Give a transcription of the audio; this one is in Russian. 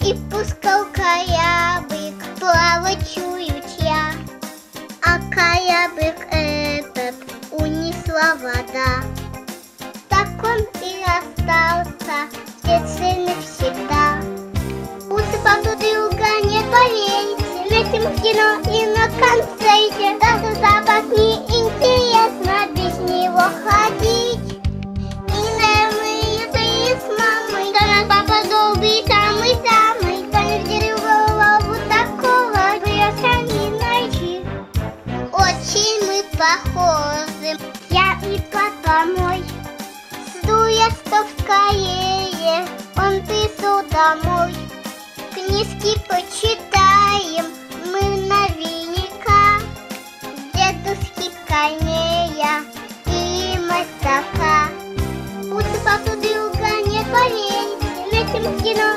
И пускал кораблик плавать чуючья, а кораблик этот унесла вода. Так он и остался в сердце навсегда. Усыпал друг друга, не поверите, вместе мы в кино и на концерте. Даже запах неинтересно без него ходить. И, наверное, ты с мамой, да наш папа добрый, самый-самый. Кто не втерил голову такого, придется не найти. Очень мы похожи, я и папа мой. Жду я, чтоб скорее он пришел домой. Книжки почитаем мы наверняка, дедушки Корнея и Масака. Усыпав друг друга, не поверите, вместе мы в кино